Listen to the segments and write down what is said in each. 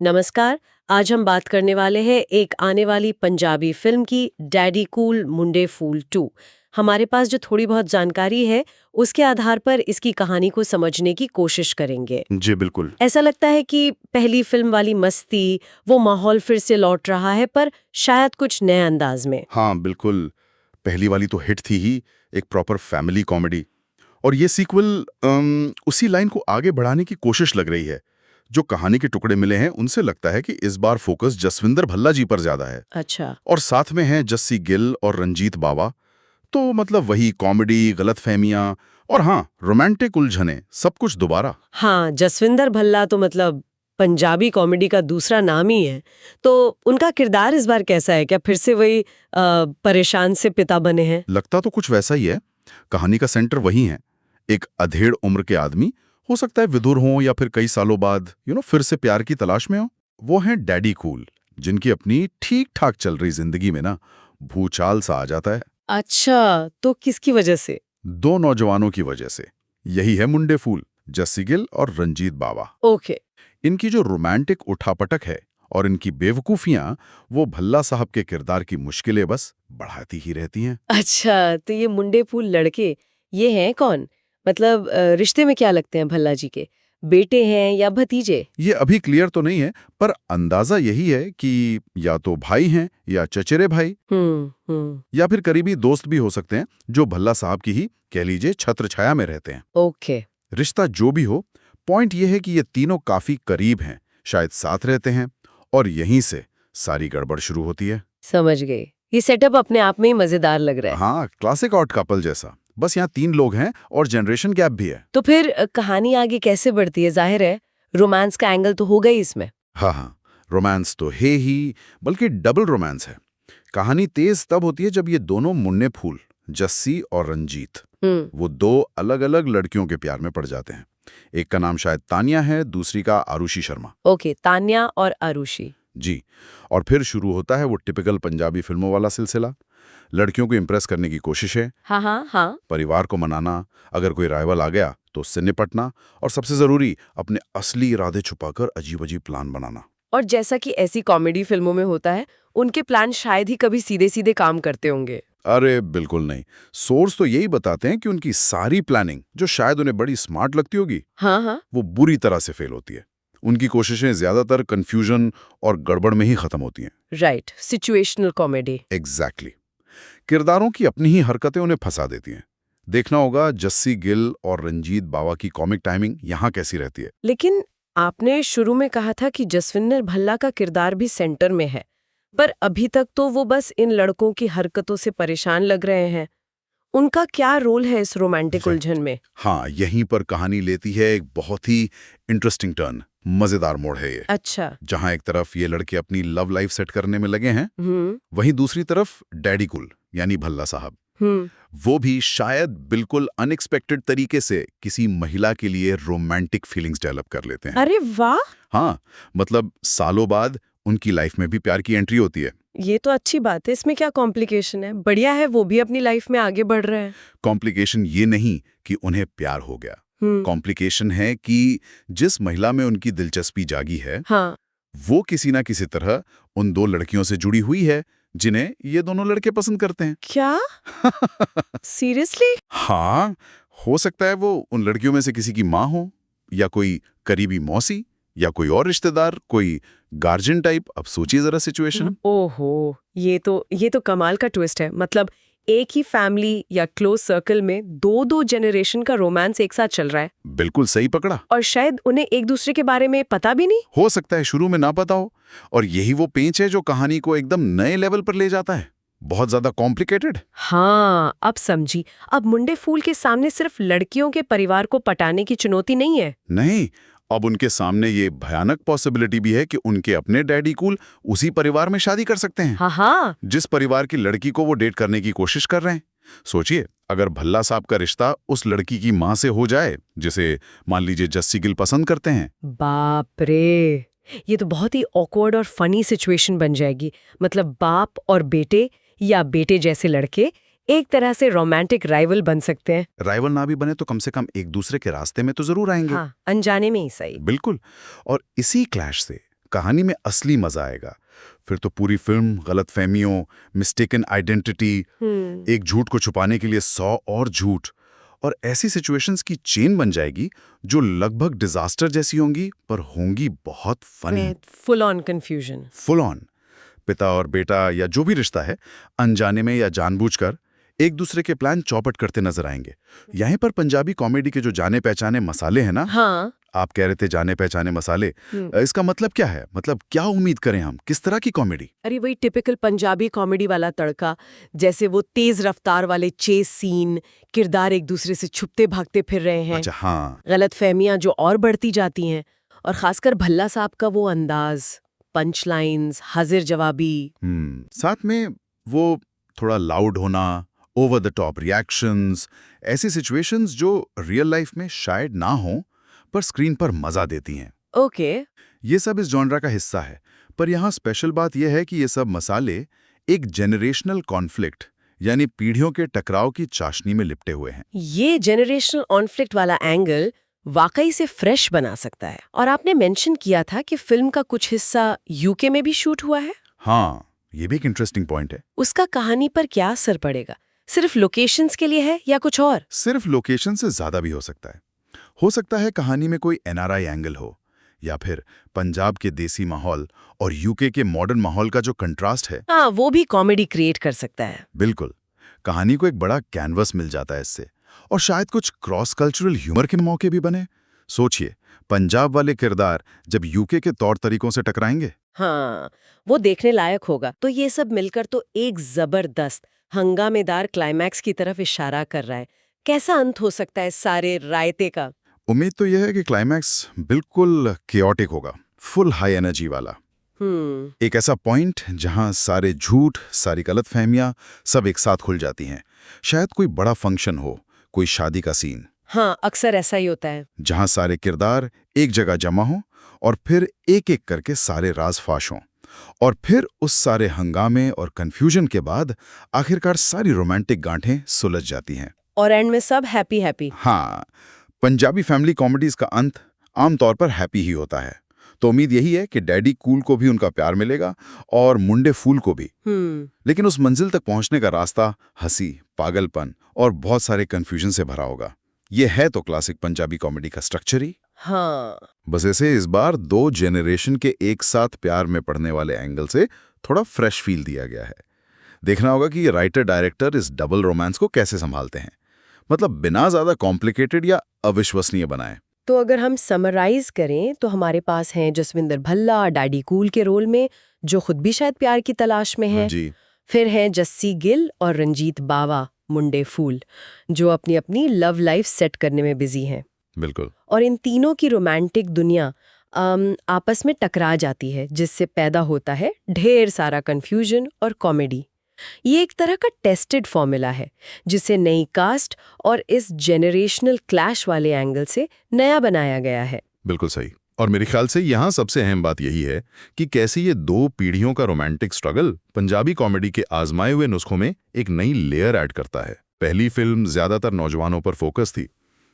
नमस्कार। आज हम बात करने वाले हैं एक आने वाली पंजाबी फिल्म की, डैडी कूल मुंडे फूल 2। हमारे पास जो थोड़ी बहुत जानकारी है उसके आधार पर इसकी कहानी को समझने की कोशिश करेंगे। जी बिल्कुल। ऐसा लगता है कि पहली फिल्म वाली मस्ती, वो माहौल फिर से लौट रहा है, पर शायद कुछ नए अंदाज में। हाँ बिल्कुल। पहली वाली तो हिट थी ही, एक प्रॉपर फैमिली कॉमेडी। और ये सीक्वल उसी लाइन को आगे बढ़ाने की कोशिश लग रही है। जो कहानी के टुकड़े मिले हैं उनसे लगता है कि इस बार फोकस जसविंदर भल्ला जी पर ज्यादा है। अच्छा। और साथ में हैं जस्सी गिल और रंजीत बावा। तो मतलब वही कॉमेडी, गलतफहमियां और हाँ, रोमांटिक उलझने, सब कुछ दोबारा। हाँ, जसविंदर भल्ला तो मतलब पंजाबी कॉमेडी का दूसरा नाम ही है। तो उनका किरदार इस बार कैसा है? क्या फिर से वही परेशान से पिता बने हैं? लगता तो कुछ वैसा ही है। कहानी का सेंटर वही है, एक अधेड़ उम्र के आदमी, हो सकता है विधुर हो या फिर कई सालों बाद फिर से प्यार की तलाश में हो। वो हैं डैडी कूल, जिनकी अपनी ठीक ठाक चल रही जिंदगी में ना भूचाल सा आ जाता है। अच्छा, तो किसकी वजह से? दो नौजवानों की वजह से। यही है मुंडे फूल, जस्सी गिल और रंजीत बावा। ओके। इनकी जो रोमांटिक उठापटक है और इनकी बेवकूफियां, वो भल्ला साहब के किरदार की मुश्किलें बस बढ़ाती ही रहती हैं। अच्छा, तो ये मुंडे फूल लड़के, ये हैं कौन? मतलब रिश्ते में क्या लगते हैं भल्ला जी के? बेटे हैं या भतीजे? ये अभी क्लियर तो नहीं है, पर अंदाजा यही है कि या तो भाई हैं या चचेरे भाई, या फिर करीबी दोस्त भी हो सकते हैं, जो भल्ला साहब की ही कह लीजिए छत्र छाया में रहते हैं। ओके। रिश्ता जो भी हो, पॉइंट ये है कि ये तीनों काफी करीब हैं, शायद साथ रहते हैं, और यहीं से सारी गड़बड़ शुरू होती है। समझ गई। ये सेटअप अपने आप में ही मजेदार लग रहा है। हाँ, क्लासिक ऑड कपल जैसा। बस यहाँ 3 लोग हैं और जनरेशन गैप भी है। तो फिर कहानी आगे कैसे बढ़ती है? जाहिर है रोमांस का एंगल तो होगा ही इसमें। हाँ, रोमांस तो है ही, बल्कि डबल रोमांस है। कहानी तेज तब होती है जब ये दोनों मुन्ने फूल, जस्सी और रंजीत, वो दो अलग अलग लड़कियों के प्यार में पड़ जाते हैं। एक का नाम शायद तानिया है, दूसरी का आरुषि शर्मा। ओके, तान्या और आरुषि। जी। और फिर शुरू होता है वो टिपिकल पंजाबी फिल्मों वाला सिलसिला। लड़कियों को इम्प्रेस करने की कोशिश है, हाँ हाँ हाँ। परिवार को मनाना, अगर कोई राइवल आ गया तो उससे निपटना, और सबसे जरूरी अपने असली इरादे छुपाकर अजीब अजीब प्लान बनाना। और जैसा कि ऐसी कॉमेडी फिल्मों में होता है, उनके प्लान शायद ही कभी सीधे सीधे काम करते होंगे। अरे बिल्कुल नहीं। सोर्स तो यही बताते हैं कि उनकी सारी प्लानिंग, जो शायद उन्हें बड़ी स्मार्ट लगती होगी, हाँ हाँ। वो बुरी तरह से फेल होती है। उनकी कोशिशें ज्यादातर कंफ्यूजन और गड़बड़ में ही खत्म होती हैं। Right, situational comedy. एग्जैक्टली। किरदारों की अपनी ही हरकतें उन्हें फंसा देती हैं। देखना होगा जस्सी गिल और रंजीत बावा की कॉमिक टाइमिंग यहाँ कैसी रहती है। लेकिन आपने शुरू में कहा था कि जसविंदर भल्ला का किरदार भी सेंटर में है, पर अभी तक तो वो बस इन लड़कों की हरकतों से परेशान लग रहे हैं। उनका क्या रोल है इस रोमांटिक उलझन में? हाँ, यहीं पर कहानी लेती है एक बहुत ही इंटरेस्टिंग टर्न। मजेदार मोड़ है ये। अच्छा। जहाँ एक तरफ ये लड़के अपनी लव लाइफ सेट करने में लगे हैं, हम्म। वहीं दूसरी तरफ डैडी कुल यानी भल्ला साहब, वो भी शायद बिल्कुल अनएक्सपेक्टेड तरीके से किसी महिला के लिए रोमांटिक फीलिंग्स डेवलप कर लेते हैं। अरे वाह! हाँ, मतलब सालों बाद उनकी लाइफ में भी प्यार की एंट्री होती है। ये तो अच्छी बात है। इसमें क्या कॉम्प्लिकेशन है? बढ़िया है, वो भी अपनी लाइफ में आगे बढ़ रहे हैं। कॉम्प्लिकेशन ये नहीं कि उन्हें प्यार हो गया, कॉम्प्लिकेशन है कि जिस महिला में उनकी दिलचस्पी जागी है, हाँ। वो किसी ना किसी तरह उन दो लड़कियों से जुड़ी हुई है जिन्हें ये दोनों लड़के पसंद करते हैं। क्या? सीरियसली? हाँ, हो सकता है वो उन लड़कियों में से किसी की माँ हो, या कोई करीबी मौसी, या कोई और रिश्तेदार, कोई गार्जियन टाइप। अब सोचिए जरा सिचुएशन। ओहो, ये तो कमाल का ट्विस्ट है। मतलब एक ही फैमिली या क्लोज सर्कल में दो दो जनरेशन का रोमांस एक साथ चल रहा है। बिल्कुल सही पकड़ा। और शायद उन्हें एक दूसरे के बारे में पता भी नहीं। हो सकता है शुरू में ना पता हो, और यही वो पेंच है जो कहानी को एकदम नए लेवल पर ले जाता है। बहुत ज्यादा कॉम्प्लिकेटेड। हाँ, अब समझी। अब मुंडे फूल के सामने सिर्फ लड़कियों के परिवार को पटाने की चुनौती नहीं है। नहीं, अब उनके सामने ये भयानक पॉसिबिलिटी भी है कि उनके अपने डैडी कूल उसी परिवार में शादी कर सकते हैं। हाँ हाँ। जिस परिवार की लड़की को वो डेट करने की कोशिश कर रहे हैं। सोचिए, अगर भल्ला साहब का रिश्ता उस लड़की की माँ से हो जाए, जिसे मान लीजिए जस्सी गिल पसंद करते हैं। बाप रे, ये तो बहुत ही ऑकवर्ड और फनी सिचुएशन बन जाएगी। मतलब बाप और बेटे या बेटे जैसे लड़के एक तरह से रोमांटिक राइवल बन सकते हैं। राइवल ना भी बने तो कम से कम एक दूसरे के रास्ते में तो जरूर आएंगे। हाँ, अनजाने में ही सही। बिल्कुल। और इसी क्लैश से कहानी में असली मजा आएगा। फिर तो पूरी फिल्म गलतफहमियों, मिस्टेकन आइडेंटिटी, एक झूठ को छुपाने के लिए 100 और झूठ, और ऐसी सिचुएशंस की चेन बन जाएगी जो लगभग डिजास्टर जैसी होंगी, पर होंगी बहुत funny. Full on confusion. Full on. पिता और बेटा या जो भी रिश्ता है, अनजाने में या जानबूझकर एक दूसरे के प्लान चौपट करते नजर आएंगे। यहीं पर पंजाबी कॉमेडी के जो जाने पहचाने मसाले हैं ना, हाँ। आप कह रहे थे जाने पहचाने मसाले, इसका मतलब क्या है? मतलब क्या उम्मीद करें हम? किस तरह की कॉमेडी? अरे वही टिपिकल पंजाबी कॉमेडी वाला तड़का, जैसे वो तेज रफ्तार वाले चेस सीन, किरदार एक दूसरे से छुपते भागते फिर रहे हैं, अच्छा, हाँ। गलतफहमियां जो और बढ़ती जाती हैं, और खासकर भल्ला साहब का वो अंदाज, पंच लाइन्स, हाजिर जवाबी। साथ में वो थोड़ा लाउड होना, ओवर द टॉप रिएक्शंस, ऐसी सिचुएशंस जो रियल लाइफ में शायद ना हो पर स्क्रीन पर मजा देती हैं। ओके। ये सब इस जॉनरा का हिस्सा है, पर यहाँ स्पेशल बात यह है कि ये सब मसाले एक जेनरेशनल कॉन्फ्लिक्ट यानी पीढ़ियों के टकराव की चाशनी में लिपटे हुए हैं। ये जेनरेशनल कॉन्फ्लिक्ट वाला एंगल वाकई से फ्रेश बना सकता है। और आपने मेंशन किया था कि फिल्म का कुछ हिस्सा यूके में भी शूट हुआ है। हाँ, ये भी एक इंटरेस्टिंग पॉइंट है। उसका कहानी पर क्या असर पड़ेगा? सिर्फ लोकेशंस के लिए है या कुछ और? सिर्फ लोकेशन से ज्यादा भी हो सकता है। हो सकता है कहानी में कोई एनआरआई एंगल हो, या फिर पंजाब के देसी माहौल और यूके के मॉडर्न माहौल का जो कंट्रास्ट है, हाँ, वो भी कॉमेडी क्रिएट कर सकता है। बिल्कुल। कहानी को एक बड़ा कैनवस मिल जाता है इससे, और शायद कुछ क्रॉस कल्चरल ह्यूमर के मौके भी बने। सोचिए, पंजाब वाले किरदार जब यूके के तौर तरीकों से टकराएंगे। हाँ, वो देखने लायक होगा। तो ये सब मिलकर तो एक जबरदस्त हंगामेदार क्लाइमैक्स की तरफ इशारा कर रहा है। कैसा अंत हो सकता है सारे रायते का? उम्मीद तो यह है कि क्लाइमैक्स बिल्कुल केओटिक होगा, फुल हाई एनर्जी वाला। एक ऐसा पॉइंट जहां सारे झूठ, सारी गलतफहमियां सब एक साथ खुल जाती हैं। शायद कोई बड़ा फंक्शन हो, कोई शादी का सीन। हाँ, अक्सर ऐसा ही होता है। जहां सारे किरदार एक जगह जमा हों और फिर एक एक करके सारे राज फाश हों, और फिर उस सारे हंगामे और कंफ्यूजन के बाद आखिरकार सारी रोमांटिक गांठें सुलझ जाती हैं। और एंड में सब हैप्पी हैप्पी। हाँ, पंजाबी फैमिली कॉमेडीज का अंत आमतौर पर हैप्पी ही होता है। तो उम्मीद यही है कि डैडी कूल को भी उनका प्यार मिलेगा और मुंडे फूल को भी। लेकिन उस मंजिल तक पहुंचने का रास्ता हंसी, पागलपन और बहुत सारे कंफ्यूजन से भरा होगा। ये है तो क्लासिक पंजाबी कॉमेडी का स्ट्रक्चर ही। हाँ, बस ऐसे इस बार 2 जेनरेशन के एक साथ प्यार में पड़ने वाले एंगल से थोड़ा फ्रेश फील दिया गया है। देखना होगा कि ये राइटर डायरेक्टर इस डबल रोमांस को कैसे संभालते हैं, मतलब बिना ज्यादा कॉम्प्लिकेटेड या अविश्वसनीय बनाए। तो अगर हम समराइज करें तो हमारे पास हैं जसविंदर भल्ला डैडी कूल के रोल में, जो खुद भी शायद प्यार की तलाश में है। जी। फिर फिर हैं जस्सी गिल और रंजीत बावा मुंडे फूल, जो अपनी अपनी लव लाइफ सेट करने में बिजी हैं। बिल्कुल। और इन तीनों की रोमांटिक दुनिया आपस में टकरा जाती है, जिससे पैदा होता है ढेर सारा कंफ्यूजन और कॉमेडी। ये एक तरह का टेस्टेड फॉर्मूला है, जिसे नई कास्ट और इस जेनरेशनल क्लैश वाले एंगल से नया बनाया गया है। बिल्कुल सही। और मेरे ख्याल से यहाँ सबसे अहम बात यही है कि कैसे ये 2 पीढ़ियों का रोमांटिक स्ट्रगल पंजाबी कॉमेडी के आजमाए हुए नुस्खों में एक नई लेयर ऐड करता है। पहली फिल्म ज्यादातर नौजवानों पर फोकस थी।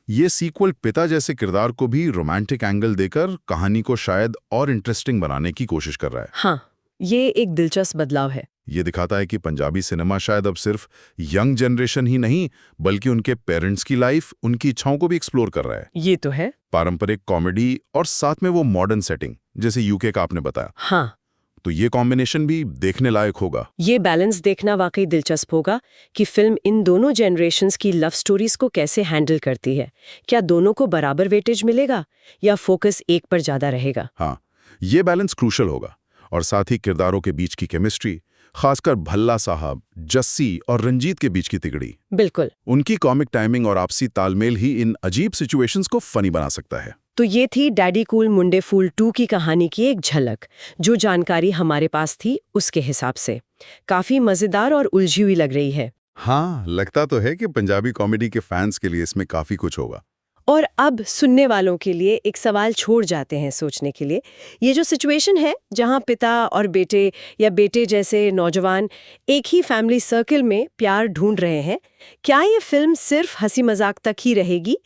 ये सीक्वल पिता जैसे किरदार को भी रोमांटिक एंगल देकर कहानी को शायद और इंटरेस्टिंग बनाने की कोशिश कर रहा है। हाँ, ये एक दिलचस्प बदलाव है। ये दिखाता है कि पंजाबी सिनेमा शायद अब सिर्फ यंग जनरेशन ही नहीं, बल्कि उनके पेरेंट्स की लाइफ, उनकी इच्छाओं को भी एक्सप्लोर कर रहा है। ये तो है। पारंपरिक कॉमेडी और साथ में वो मॉडर्न सेटिंग, जैसे यूके का आपने बताया। हाँ, तो ये कॉम्बिनेशन भी देखने लायक होगा। ये बैलेंस देखना वाकई दिलचस्प होगा कि फिल्म इन दोनों जनरेशन्स की लव स्टोरीज को कैसे हैंडल करती है। क्या दोनों को बराबर वेटेज मिलेगा या फोकस एक पर ज्यादा रहेगा? हाँ, ये बैलेंस क्रूशल होगा। और साथ ही किरदारों के बीच की केमिस्ट्री, खासकर भल्ला साहब, जस्सी और रंजीत के बीच की तिगड़ी, बिल्कुल। उनकी कॉमिक टाइमिंग और आपसी तालमेल ही इन अजीब सिचुएशंस को फनी बना सकता है। तो ये थी डैडी कूल मुंडे फूल 2 की कहानी की एक झलक। जो जानकारी हमारे पास थी उसके हिसाब से काफी मजेदार और उलझी हुई लग रही है। हाँ, लगता तो है कि पंजाबी कॉमेडी के फैंस के लिए इसमें काफी कुछ होगा। और अब सुनने वालों के लिए एक सवाल छोड़ जाते हैं सोचने के लिए। ये जो सिचुएशन है जहां पिता और बेटे या बेटे जैसे नौजवान एक ही फैमिली सर्कल में प्यार ढूंढ रहे हैं, क्या ये फिल्म सिर्फ हंसी मजाक तक ही रहेगी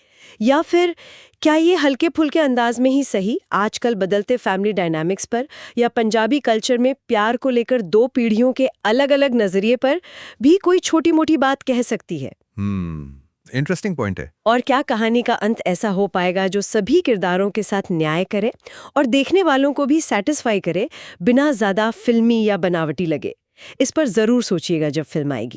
या फिर क्या ये हल्के फुल्के अंदाज में ही सही आजकल बदलते फैमिली डायनामिक्स पर या पंजाबी कल्चर में प्यार को लेकर 2 पीढ़ियों के अलग-अलग नजरिए पर भी कोई छोटी-मोटी बात कह सकती है? इंटरेस्टिंग पॉइंट है। और क्या कहानी का अंत ऐसा हो पाएगा जो सभी किरदारों के साथ न्याय करे और देखने वालों को भी सैटिस्फाई करे, बिना ज्यादा फिल्मी या बनावटी लगे? इस पर जरूर सोचिएगा जब फिल्म आएगी।